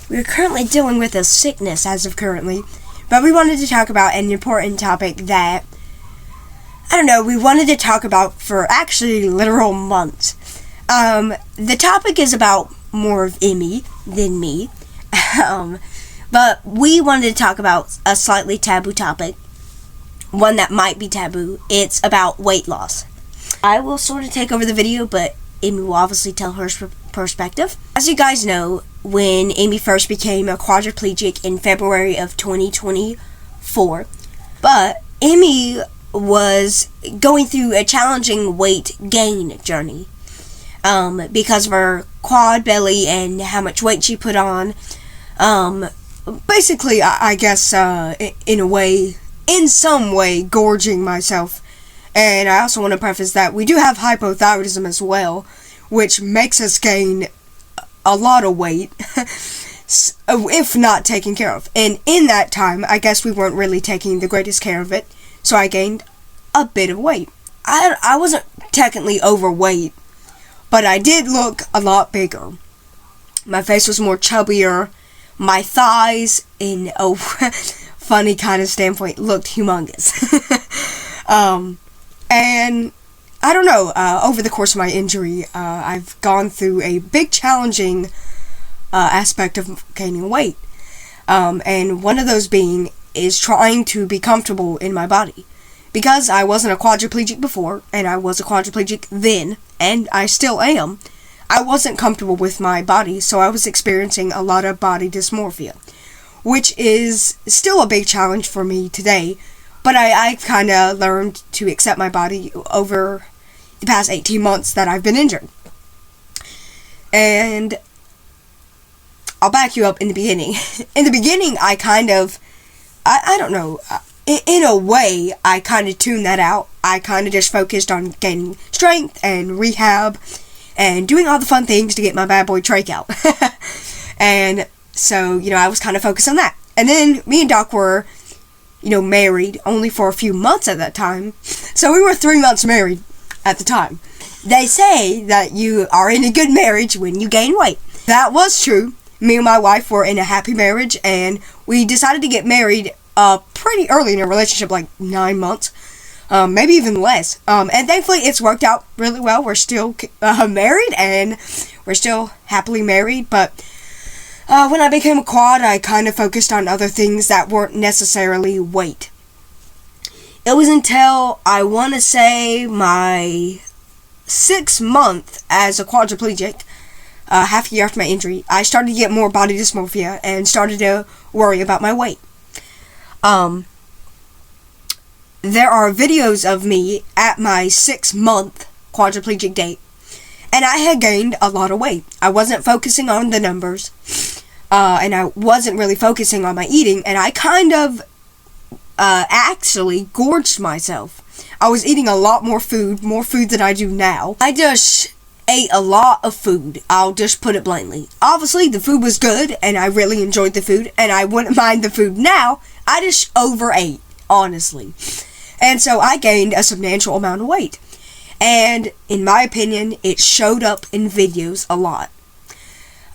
We're currently dealing with a sickness as of currently, but we wanted to talk about an important topic that, I don't know, we wanted to talk about for actually literal months. The topic is about more of Emmie than me, but we wanted to talk about a slightly taboo topic, one that might be taboo. It's about weight loss. I will sort of take over the video, but Emmie will obviously tell her perspective. As you guys know, when Emmie first became a quadriplegic in February of 2024, but Emmie was going through a challenging weight gain journey because of her quad belly and how much weight she put on. Basically, I guess, in some way, gorging myself. And I also want to preface that we do have hypothyroidism as well, which makes us gain a lot of weight, if not taken care of. And in that time, I guess we weren't really taking the greatest care of it, so I gained a bit of weight. I wasn't technically overweight, but I did look a lot bigger. My face was more chubbier. My thighs, in a funny kind of standpoint, looked humongous. And I don't know, over the course of my injury, I've gone through a big challenging aspect of gaining weight. And one of those being is trying to be comfortable in my body. Because I wasn't a quadriplegic before, and I was a quadriplegic then, and I still am, I wasn't comfortable with my body, so I was experiencing a lot of body dysmorphia, which is still a big challenge for me today, but I kind of learned to accept my body over the past 18 months that I've been injured. And I'll back you up in the beginning. In the beginning, I kind of, I don't know, in a way, I kind of tuned that out. I kind of just focused on gaining strength and rehab and doing all the fun things to get my bad boy trach out. And so, I was kind of focused on that. And then me and Doc were, married only for a few months at that time. So we were 3 months married at the time. They say that you are in a good marriage when you gain weight. That was true. Me and my wife were in a happy marriage, and we decided to get married pretty early in a relationship, like 9 months, maybe even less. And thankfully, it's worked out really well. We're still married, and we're still happily married. But when I became a quad, I kind of focused on other things that weren't necessarily weight. It was until, I want to say, my 6th month as a quadriplegic, half a year after my injury, I started to get more body dysmorphia and started to worry about my weight. There are videos of me at my 6-month quadriplegic date, and I had gained a lot of weight. I wasn't focusing on the numbers, and I wasn't really focusing on my eating, and I kind of actually gorged myself. I was eating a lot more food than I do now. I just ate a lot of food, I'll just put it bluntly. Obviously, the food was good, and I really enjoyed the food, and I wouldn't mind the food now. I just overate, honestly. And so I gained a substantial amount of weight. And in my opinion, it showed up in videos a lot.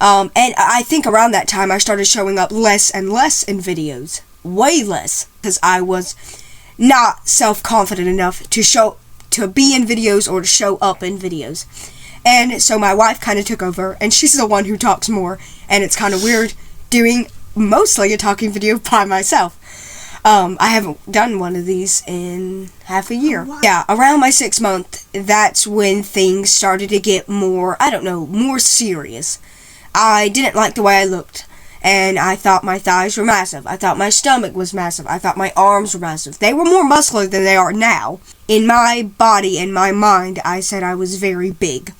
And I think around that time I started showing up less and less in videos. Way less. Because I was not self-confident enough to be in videos or to show up in videos. And so my wife kind of took over, and she's the one who talks more, and it's kind of weird doing mostly a talking video by myself. I haven't done one of these in half a year. Oh, wow. Yeah, around my 6th month, that's when things started to get more serious. I didn't like the way I looked, and I thought my thighs were massive. I thought my stomach was massive. I thought my arms were massive. They were more muscular than they are now. In my body and my mind, I said I was very big.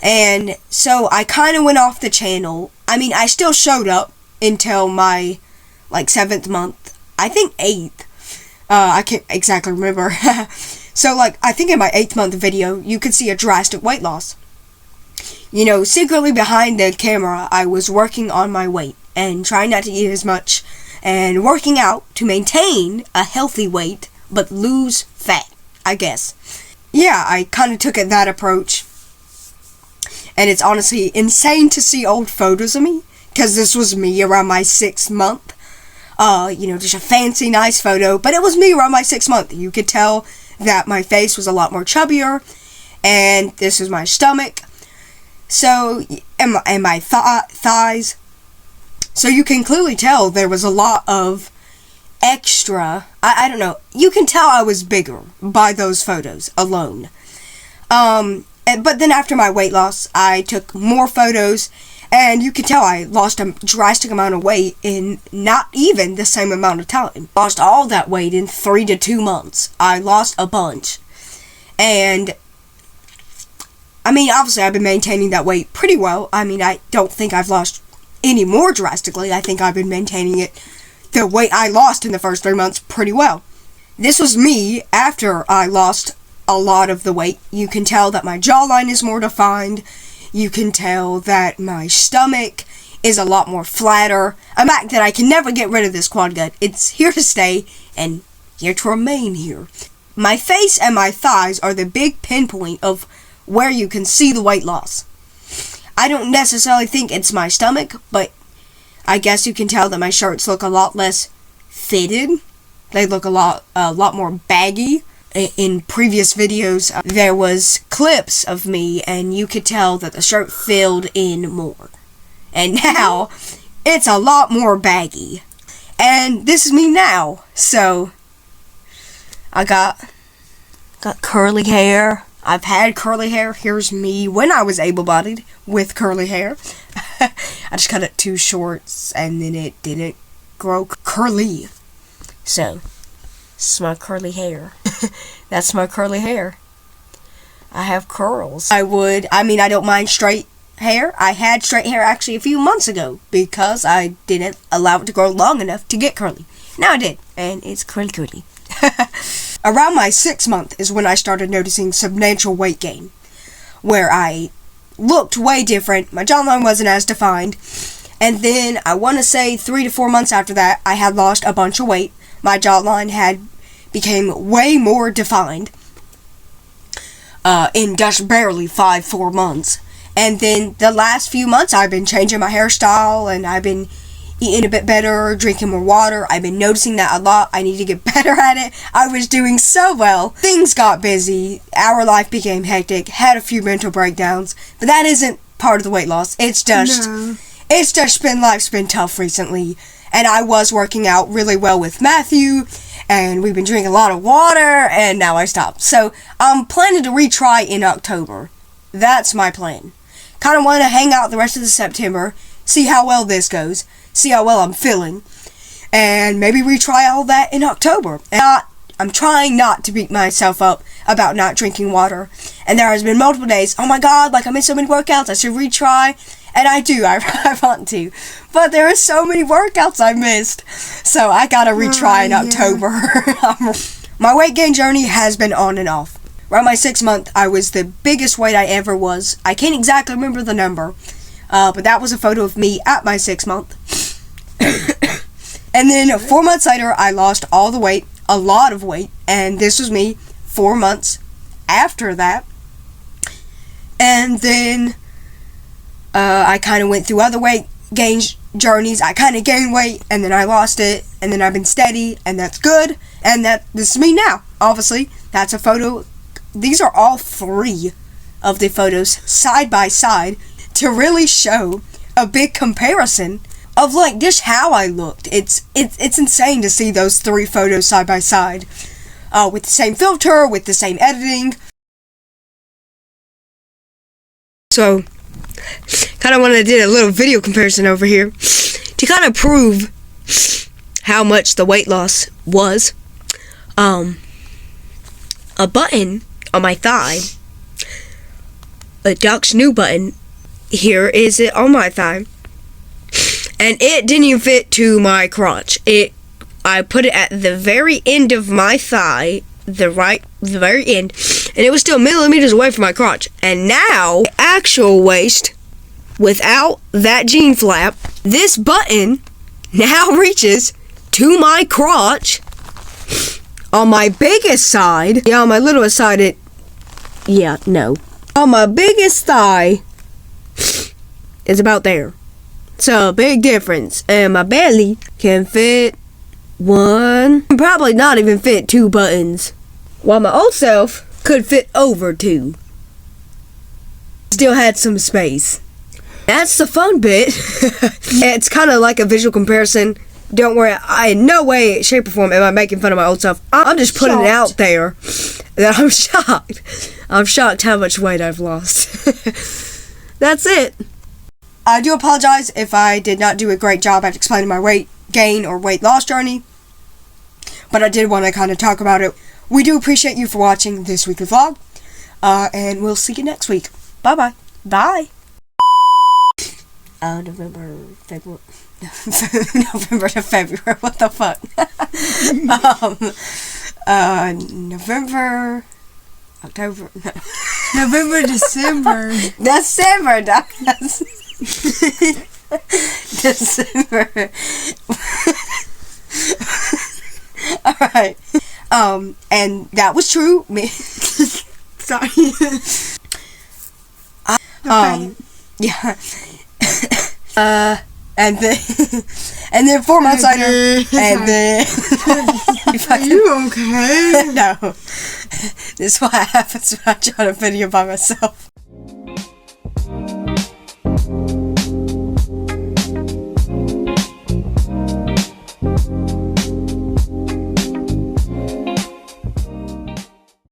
And so I kind of went off the channel. I mean, I still showed up until my, 7th month. I think 8th. I can't exactly remember. So, I think in my 8th month video, you could see a drastic weight loss. Secretly behind the camera, I was working on my weight and trying not to eat as much and working out to maintain a healthy weight but lose fat, I guess. Yeah, I kind of took that approach. And it's honestly insane to see old photos of me because this was me around my 6th month. Just a fancy, nice photo, but it was me around my 6th month. You could tell that my face was a lot more chubbier, and this is my stomach, so, and my thighs, so you can clearly tell there was a lot of extra, I don't know, you can tell I was bigger by those photos alone. But then after my weight loss, I took more photos, and you can tell I lost a drastic amount of weight in not even the same amount of time. Lost all that weight in 3 to 2 months. I lost a bunch. And, obviously I've been maintaining that weight pretty well. I don't think I've lost any more drastically. I think I've been maintaining it, the weight I lost in the first 3 months, pretty well. This was me after I lost a lot of the weight. You can tell that my jawline is more defined. You can tell that my stomach is a lot more flatter. I'm back that I can never get rid of this quad gut. It's here to stay and here to remain here. My face and my thighs are the big pinpoint of where you can see the weight loss. I don't necessarily think it's my stomach, but I guess you can tell that my shirts look a lot less fitted. They look a lot more baggy. In previous videos, there was clips of me, and you could tell that the shirt filled in more. And now, it's a lot more baggy. And this is me now. So, I got curly hair. I've had curly hair. Here's me when I was able-bodied with curly hair. I just cut it too short, and then it didn't grow curly. So, this is my curly hair. That's my curly hair. I have curls. I don't mind straight hair. I had straight hair actually a few months ago because I didn't allow it to grow long enough to get curly. Now I did, and it's curly. Around my 6th month is when I started noticing substantial weight gain, where I looked way different. My jawline wasn't as defined, and then I want to say 3 to 4 months after that, I had lost a bunch of weight. My jawline became way more defined in just barely 4 months. And then the last few months, I've been changing my hairstyle, and I've been eating a bit better, drinking more water. I've been noticing that a lot. I need to get better at it. I was doing so well. Things got busy. Our life became hectic. Had a few mental breakdowns. But that isn't part of the weight loss. It's just life's been tough recently. And I was working out really well with Matthew, and we've been drinking a lot of water, and now I stopped. So I'm planning to retry in October. That's my plan. Kind of want to hang out the rest of the September, see how well this goes, see how well I'm feeling, and maybe retry all that in October. And I'm trying not to beat myself up about not drinking water. And there has been multiple days, oh my god, like I missed so many workouts, I should retry. And I do, I want to. But there are so many workouts I missed. So I gotta retry in October. My weight gain journey has been on and off. Around my 6th month, I was the biggest weight I ever was. I can't exactly remember the number. But that was a photo of me at my 6th month. And then 4 months later, I lost all the weight, a lot of weight. And this was me 4 months after that. And then I kind of went through other weight gain journeys. I kind of gained weight, and then I lost it, and then I've been steady, and that's good. And this is me now. Obviously, that's a photo. These are all 3 of the photos side by side to really show a big comparison of like just how I looked. It's insane to see those 3 photos side by side, with the same filter, with the same editing. So, kind of want to do a little video comparison over here to kind of prove how much the weight loss was. A button on my thigh, a Duck's new button, here is it on my thigh, and it didn't even fit to my crotch. I put it at the very end of my thigh, the very end, and it was still millimeters away from my crotch. And now, the actual waist, without that jean flap, this button now reaches to my crotch. On my biggest side, on my littlest side, on my biggest thigh, is about there. It's a big difference. And my belly can fit one, probably not even fit 2 buttons, while my old self could fit over 2. Still had some space. That's the fun bit. It's kind of like a visual comparison. Don't worry, I in no way, shape, or form am I making fun of my old self. I'm just putting it out there that I'm shocked. I'm shocked how much weight I've lost. That's it. I do apologize if I did not do a great job at explaining my weight gain or weight loss journey, but I did want to kind of talk about it. We do appreciate you for watching this weekly vlog, and we'll see you next week. Bye-bye. Bye. November to February. What the fuck? November, October. No. November, December. December, dog. December. Alright. And that was true. Sorry. Yeah. And then 4 months later, and then Are you okay? No. This is what happens when I try to video by myself.